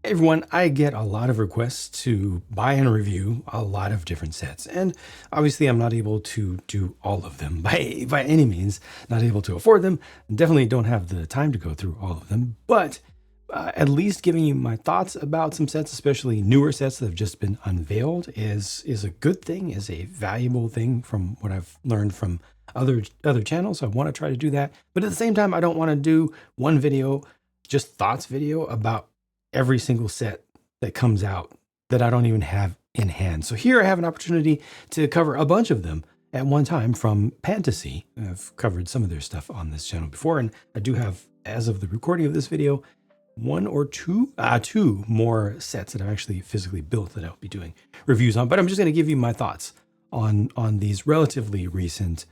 Hey everyone, I get a lot of requests to buy and review a lot of different sets, and obviously I'm not able to do all of them by any means, not able to afford them, definitely don't have the time to go through all of them, but at least giving you my thoughts about some sets, especially newer sets that have just been unveiled, is a good thing, is a valuable thing from what I've learned from other channels. So I want to try to do that, but at the same time, I don't want to do one video, just thoughts video about every single set that comes out that I don't even have in hand. So here I have an opportunity to cover a bunch of them at one time from Pantasy. I've covered some of their stuff on this channel before, and I do have, as of the recording of this video, two more sets that I've actually physically built that I'll be doing reviews on. But I'm just going to give you my thoughts on these relatively recent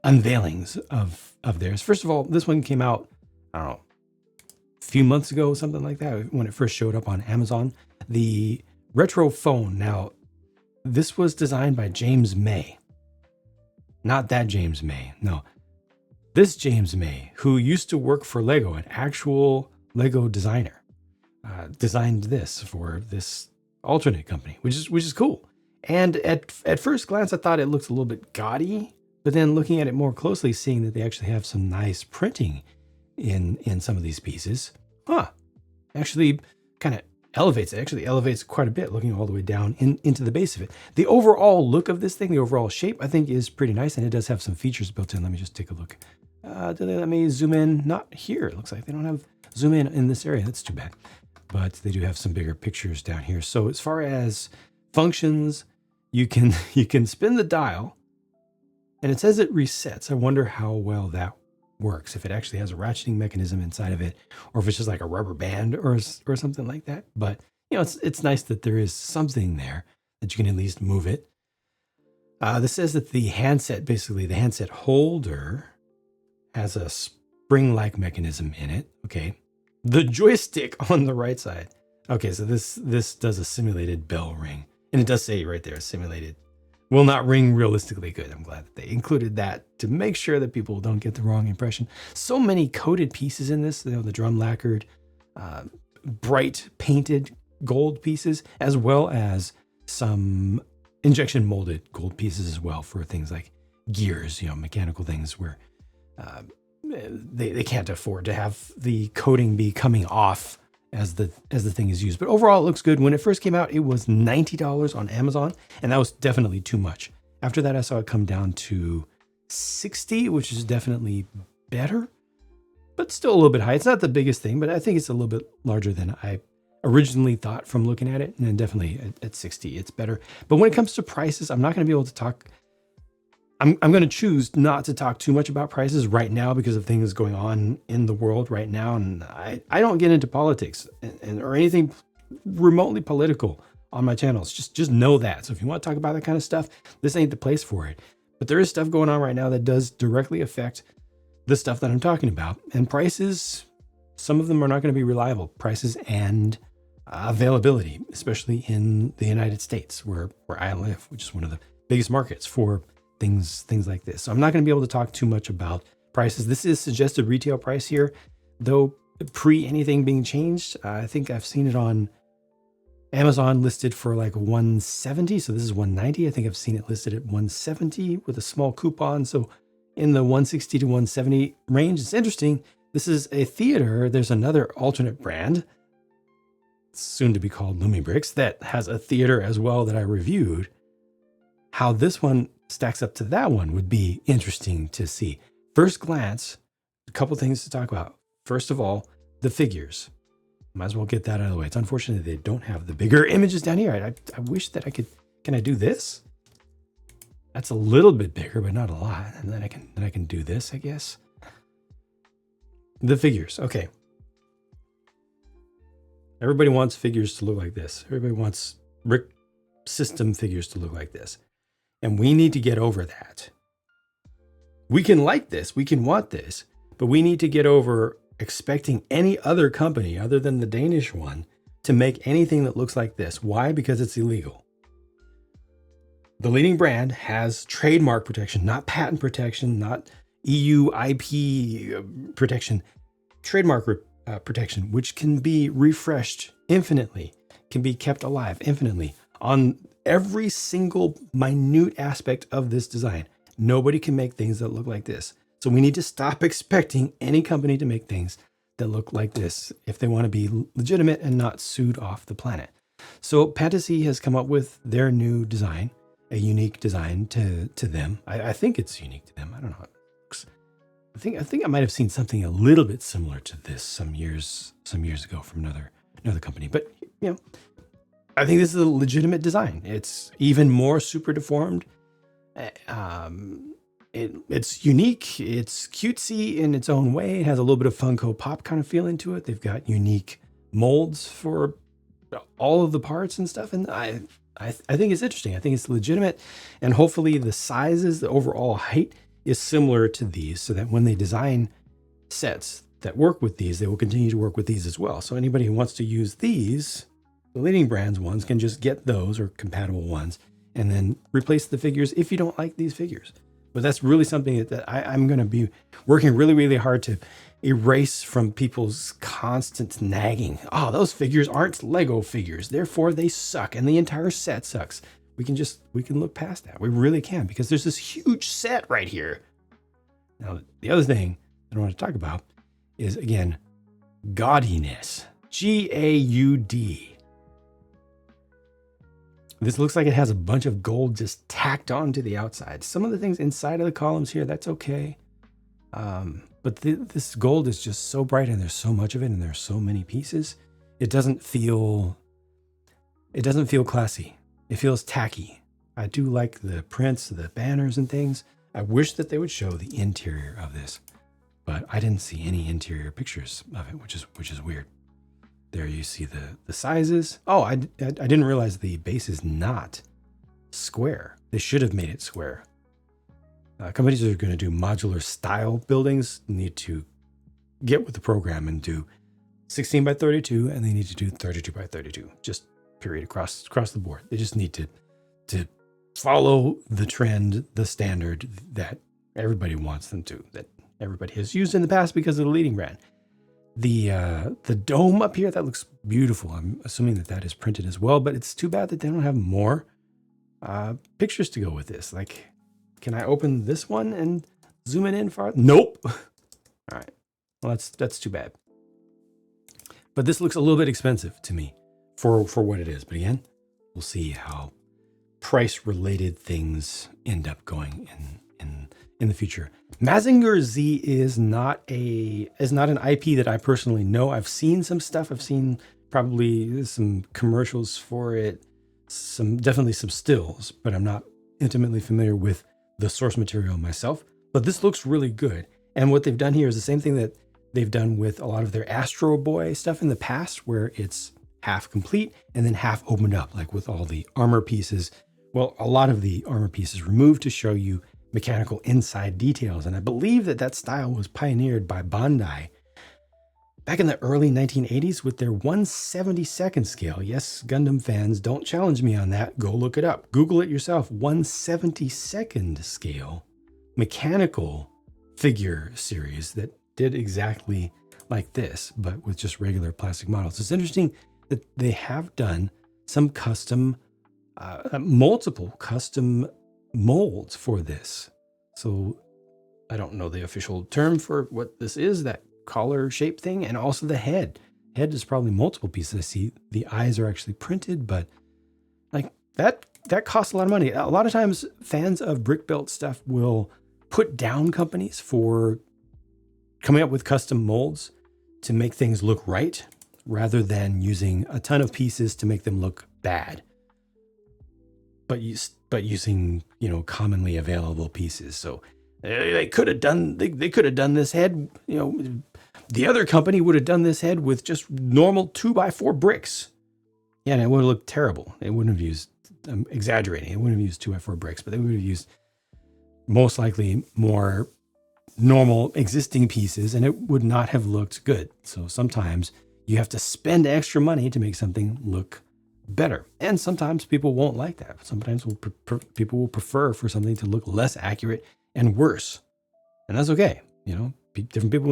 unveilings of theirs. First of all, this one came out, I don't know, few months ago, something like that, when it first showed up on Amazon. The retro phone. Now, this was designed by James May. Not that James May. No. This James May, who used to work for Lego, an actual Lego designer, designed this for this alternate company, which is cool. And at first glance, I thought it looked a little bit gaudy, but then looking at it more closely, seeing that they actually have some nice printing in some of these pieces, actually kind of elevates it. Actually elevates quite a bit, looking all the way down into the base of it. The overall look of this thing, the overall shape, I think is pretty nice, and it does have some features built in. Let me just take a look. Do they let me zoom in? Not here. It looks like they don't have zoom in this area. That's too bad. But they do have some bigger pictures down here. So as far as functions, you can spin the dial, and it says it resets. I wonder how well that works, if it actually has a ratcheting mechanism inside of it, or if it's just like a rubber band or something like that. But you know, it's nice that there is something there that you can at least move it. This says that the handset, basically the handset holder, has a spring-like mechanism in it. Okay, the joystick on the right side. Okay, so this does a simulated bell ring, and it does say right there, simulated. Will not ring realistically. Good. I'm glad that they included that to make sure that people don't get the wrong impression. So many coated pieces in this, you know, the drum lacquered, bright painted gold pieces, as well as some injection molded gold pieces as well for things like gears, you know, mechanical things where they can't afford to have the coating be coming off as the thing is used. But overall, it looks good. When it first came out, it was $90 on Amazon, and that was definitely too much. After that, I saw it come down to $60, which is definitely better, but still a little bit high. It's not the biggest thing, but I think it's a little bit larger than I originally thought from looking at it. And then definitely at 60, it's better. But when it comes to prices, I'm not going to be able to talk. I'm going to choose not to talk too much about prices right now because of things going on in the world right now. And I don't get into politics or anything remotely political on my channels. Just know that. So if you want to talk about that kind of stuff, this ain't the place for it. But there is stuff going on right now that does directly affect the stuff that I'm talking about. And prices, some of them are not going to be reliable. Prices and availability, especially in the United States where I live, which is one of the biggest markets for things like this. So I'm not going to be able to talk too much about prices. This is suggested retail price here, though pre anything being changed. I think I've seen it on Amazon listed for like $170. So this is $190. I think I've seen it listed at $170 with a small coupon. So in the $160 to $170 range. It's interesting. This is a theater. There's another alternate brand, soon to be called Lumibrix, that has a theater as well that I reviewed. How this one stacks up to that one would be interesting to see. First glance, a couple things to talk about. First of all, the figures. Might as well get that out of the way. It's unfortunate they don't have the bigger images down here. I wish that I could. Can I do this? That's a little bit bigger, but not a lot. And then I can do this, I guess. The figures. Okay. Everybody wants figures to look like this. Everybody wants brick system figures to look like this. And we need to get over that. We can like this, we can want this, but we need to get over expecting any other company other than the Danish one to make anything that looks like this. Why? Because it's illegal. The leading brand has trademark protection, not patent protection, not EU IP protection, trademark protection, which can be refreshed infinitely, can be kept alive infinitely on every single minute aspect of this design. Nobody can make things that look like this. So we need to stop expecting any company to make things that look like this if they want to be legitimate and not sued off the planet. So Pantasy has come up with their new design, a unique design to them. I think it's unique to them. I don't know how it looks. I think I might have seen something a little bit similar to this some years ago from another company. But you know, I think this is a legitimate design. It's even more super deformed. It's unique. It's cutesy in its own way. It has a little bit of Funko Pop kind of feeling to it. They've got unique molds for all of the parts and stuff. And I think it's interesting. I think it's legitimate. And hopefully the sizes, the overall height is similar to these, so that when they design sets that work with these, they will continue to work with these as well. So anybody who wants to use these, the leading brands ones, can just get those or compatible ones and then replace the figures if you don't like these figures. But that's really something that I'm going to be working really, really hard to erase from people's constant nagging. Oh, those figures aren't Lego figures, therefore they suck and the entire set sucks. We can look past that. We really can, because there's this huge set right here. Now, the other thing I want to talk about is, again, gaudiness. G-A-U-D. This looks like it has a bunch of gold just tacked onto the outside. Some of the things inside of the columns here, that's okay. But this gold is just so bright, and there's so much of it, and there's so many pieces. It doesn't feel classy. It feels tacky. I do like the prints, the banners and things. I wish that they would show the interior of this, but I didn't see any interior pictures of it, which is weird. There you see the sizes. Oh, I didn't realize the base is not square. They should have made it square. Companies that are going to do modular style buildings need to get with the program and do 16 by 32, and they need to do 32 by 32. Just period across the board. They just need to follow the trend, the standard that everybody wants them to, that everybody has used in the past because of the leading brand. The dome up here, that looks beautiful. I'm assuming that is printed as well, but it's too bad that they don't have more pictures to go with this. Like, can I open this one and zoom it in far? Nope. All right. Well, that's too bad. But this looks a little bit expensive to me for what it is. But again, we'll see how price-related things end up going in the future. Mazinger Z is not an IP that I personally know. I've seen some stuff. I've seen probably some commercials for it, definitely some stills, but I'm not intimately familiar with the source material myself. But this looks really good. And what they've done here is the same thing that they've done with a lot of their Astro Boy stuff in the past, where it's half complete and then half opened up, like with all the armor pieces. Well, a lot of the armor pieces removed to show you mechanical inside details. And I believe that style was pioneered by Bandai back in the early 1980s with their 1/72nd scale. Yes, Gundam fans, don't challenge me on that. Go look it up. Google it yourself. 1/72nd scale mechanical figure series that did exactly like this, but with just regular plastic models. It's interesting that they have done some custom, multiple custom molds for this. So I don't know the official term for what this is, that collar shape thing, and also the head. Head is probably multiple pieces. I see the eyes are actually printed, but like that costs a lot of money. A lot of times fans of brick built stuff will put down companies for coming up with custom molds to make things look right, rather than using a ton of pieces to make them look bad. But using, commonly available pieces. So they could have done this head, the other company would have done this head with just normal 2x4 bricks. Yeah, and it would have looked terrible. It wouldn't have used, I'm exaggerating, it wouldn't have used 2x4 bricks, but they would have used most likely more normal existing pieces, and it would not have looked good. So sometimes you have to spend extra money to make something look better. And sometimes people won't like that. Sometimes people will prefer for something to look less accurate and worse. And that's okay. Different people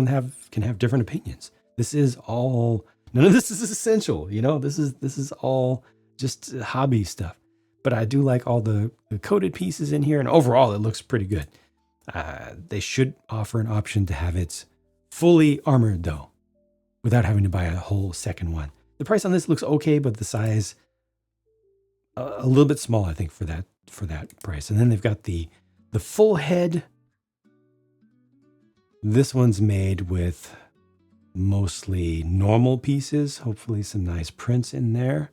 can have different opinions. This is all, none of this is essential. You know, this is all just hobby stuff. But I do like all the coated pieces in here, and overall it looks pretty good. They should offer an option to have it fully armored though, without having to buy a whole second one. The price on this looks okay, but the size a little bit small, I think, for that price. And then they've got the full head. This one's made with mostly normal pieces. Hopefully some nice prints in there.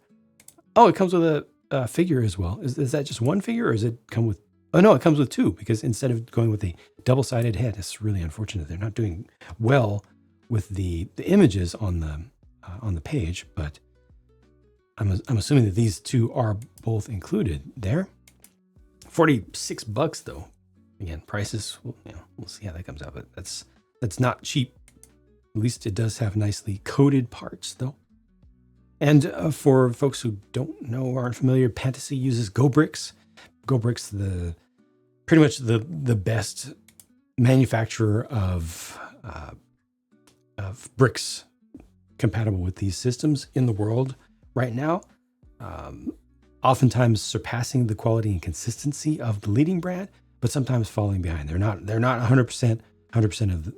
Oh, it comes with a figure as well. Is that just one figure, or does it come with? Oh no, it comes with two, because instead of going with a double-sided head, it's really unfortunate. They're not doing well with the images on the page, but I'm assuming that these two are both included there. $46 though. Again, prices, we'll see how that comes out, but that's not cheap. At least it does have nicely coated parts though. And for folks who don't know or aren't familiar, Pantasy uses GoBricks. GoBricks, pretty much the best manufacturer of bricks compatible with these systems in the world right now. Oftentimes surpassing the quality and consistency of the leading brand, but sometimes falling behind. They're not 100%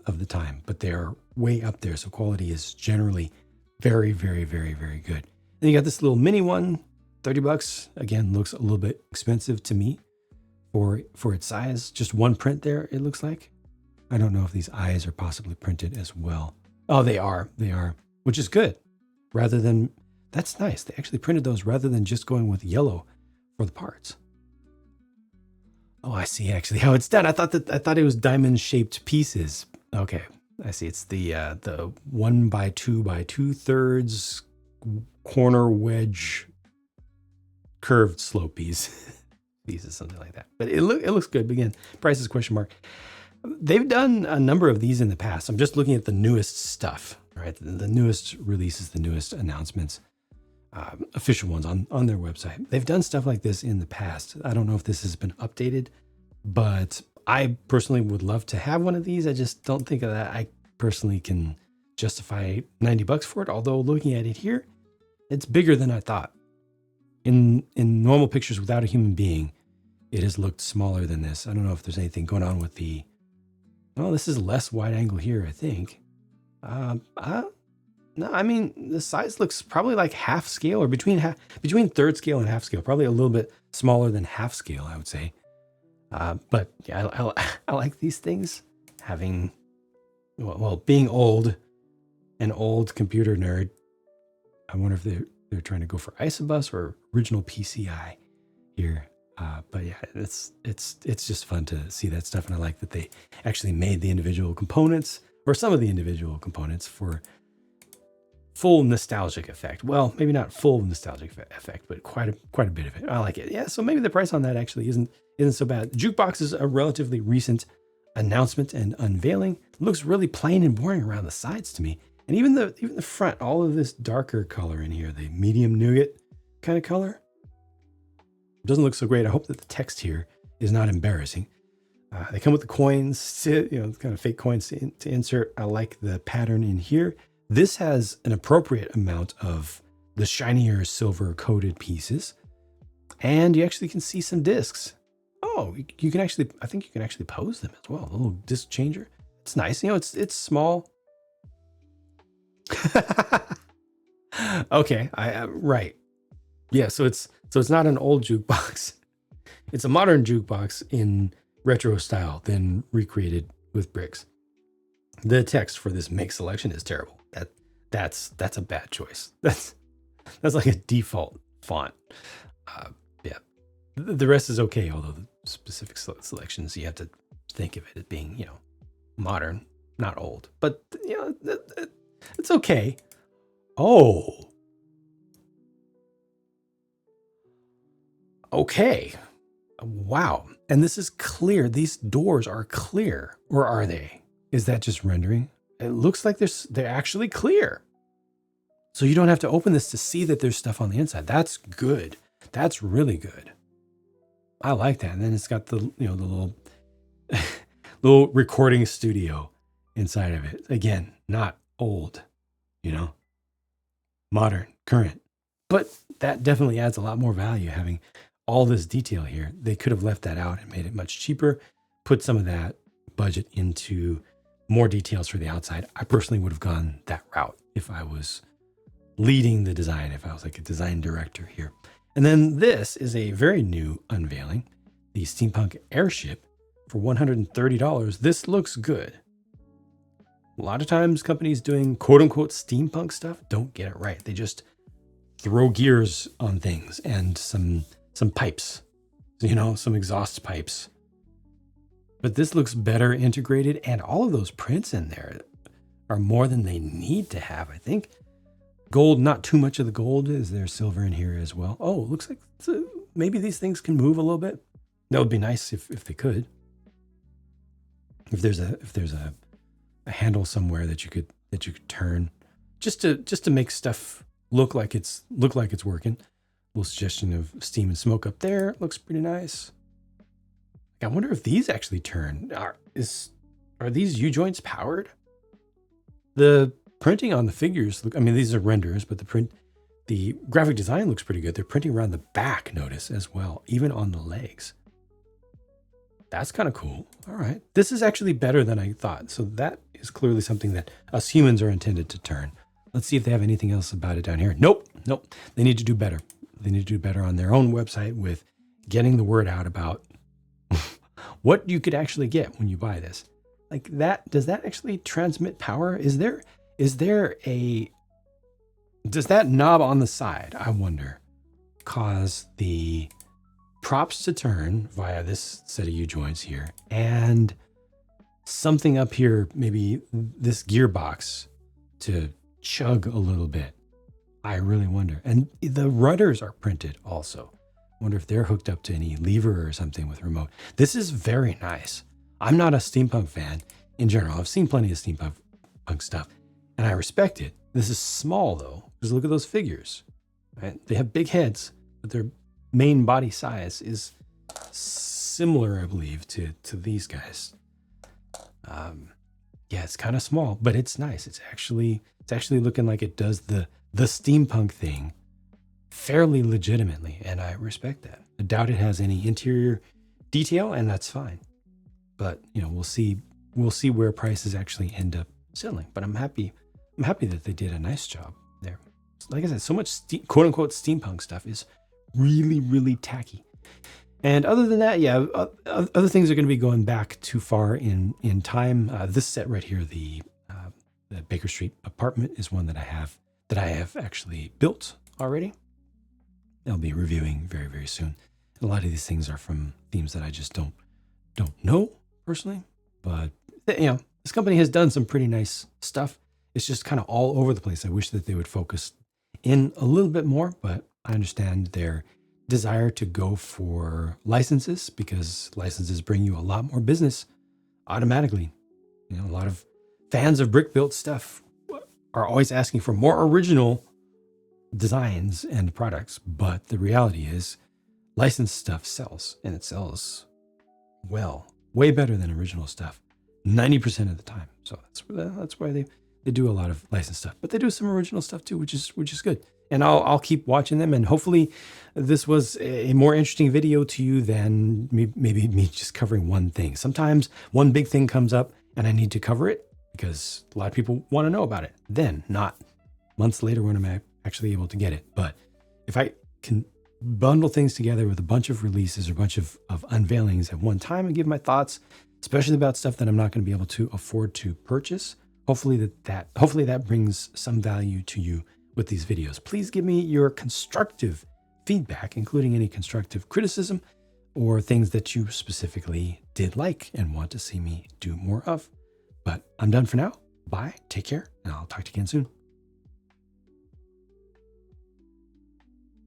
of the time, but they're way up there. So quality is generally very, very, very, very good. Then you got this little mini one, $30. Again, looks a little bit expensive to me for its size. Just one print there, it looks like. I don't know if these eyes are possibly printed as well. Oh, they are, which is good. That's nice. They actually printed those rather than just going with yellow for the parts. Oh, I see actually how it's done. I thought it was diamond shaped pieces. Okay, I see. It's the 1 by 2 by 2/3 corner wedge curved slope piece. Pieces, something like that. But it looks good. But again, price is question mark. They've done a number of these in the past. I'm just looking at the newest stuff, right? The newest releases, the newest announcements, official ones on their website. They've done stuff like this in the past. I don't know if this has been updated, but I personally would love to have one of these. I just don't think that I personally can justify $90 for it. Although looking at it here, it's bigger than I thought. In normal pictures without a human being, it has looked smaller than this. I don't know if there's anything going on with oh, this is less wide angle here, I think. No, I mean, the size looks probably like half scale, or between third scale and half scale, probably a little bit smaller than half scale, I would say. But yeah, I like these things. Having, being an old computer nerd, I wonder if they're trying to go for Isobus or original PCI here. But yeah, it's just fun to see that stuff, and I like that they actually made the individual components, or some of the individual components, for full nostalgic effect. Well, maybe not full nostalgic effect, but quite a bit of it. I like it. Yeah, so maybe the price on that actually isn't so bad. Jukebox is a relatively recent announcement and unveiling. It looks really plain and boring around the sides to me, and even the front. All of this darker color in here, the medium nougat kind of color, doesn't look so great. I hope that the text here is not embarrassing. They come with the coins, kind of fake coins to insert. I like the pattern in here. This has an appropriate amount of the shinier silver coated pieces, and you actually can see some discs. Oh, you can actually, I think you can actually pose them as well. A little disc changer. It's nice. It's small. Okay, right. Yeah, so it's not an old jukebox. It's a modern jukebox in retro style, then recreated with bricks. The text for this make selection is terrible. That's a bad choice. That's like a default font. Yeah, the rest is okay. Although the specific selections, you have to think of it as being, modern, not old. But it's okay. Oh. Okay. Wow. And this is clear. These doors are clear. Or are they? Is that just rendering? It looks like they're actually clear. So you don't have to open this to see that there's stuff on the inside. That's good. That's really good. I like that. And then it's got the little little recording studio inside of it. Again, not old. you know, modern, current. But that definitely adds a lot more value having all this detail here. They could have left that out and made it much cheaper, put some of that budget into more details for the outside. I personally would have gone that route if I was leading the design, if I was like a design director here. And then this is a very new unveiling, the Steampunk Airship for $130. This looks good. A lot of times companies doing quote unquote steampunk stuff don't get it right. They just throw gears on things and some pipes, you know, some exhaust pipes. But this looks better integrated, and all of those prints in there are more than they need to have, I think. Gold, not too much of the gold. Is there silver in here as well? Oh, looks like maybe these things can move a little bit. That would be nice if they could. If there's a handle somewhere that you could turn, just to make stuff look like it's working. A little suggestion of steam and smoke up there. Looks pretty nice. I wonder if these actually turn. Are these U-joints powered? The printing on the figures look, I mean, these are renders, but the graphic design looks pretty good. They're printing around the back, notice, as well, even on the legs. That's kind of cool. All right. This is actually better than I thought. So that is clearly something that us humans are intended to turn. Let's see if they have anything else about it down here. Nope. They need to do better. They need to do better on their own website with getting the word out about what you could actually get when you buy this. Like that, does that actually transmit power? Does that knob on the side, I wonder, cause the props to turn via this set of U-joints here, and something up here, maybe this gearbox, to chug a little bit? I really wonder. And the rudders are printed also. Wonder if they're hooked up to any lever or something with remote. This is very nice. I'm not a steampunk fan in general. I've seen plenty of steampunk stuff, and I respect it. This is small though, because look at those figures. Right? They have big heads, but their main body size is similar, I believe, to these guys. Yeah, it's kind of small, but it's nice. It's actually looking like it does the steampunk thing fairly legitimately, and I respect that. I doubt it has any interior detail, and that's fine. But you know, we'll see where prices actually end up selling. But I'm happy that they did a nice job there. Like I said, so much quote unquote steampunk stuff is really, really tacky. And other than that, yeah, other things are going to be going back too far in time. This set right here, the Baker Street apartment, is one that I have actually built already. I'll be reviewing very, very soon. And a lot of these things are from themes that I just don't know personally. But you know, this company has done some pretty nice stuff. It's just kind of all over the place. I wish that they would focus in a little bit more, but I understand their desire to go for licenses, because licenses bring you a lot more business automatically. You know, a lot of fans of brick built stuff are always asking for more original designs and products, but the reality is licensed stuff sells, and it sells well, way better than original stuff 90% of the time. So that's why they do a lot of licensed stuff, but they do some original stuff too, which is good. And I'll keep watching them, and hopefully this was a more interesting video to you than maybe me just covering one thing. Sometimes one big thing comes up and I need to cover it because a lot of people want to know about it, then not months later when I'm actually able to get it. But if I can bundle things together with a bunch of releases or a bunch of unveilings at one time and give my thoughts, especially about stuff that I'm not going to be able to afford to purchase, hopefully that brings some value to you with these videos. Please give me your constructive feedback, including any constructive criticism or things that you specifically did like and want to see me do more of. But I'm done for now. Bye, take care, and I'll talk to you again soon.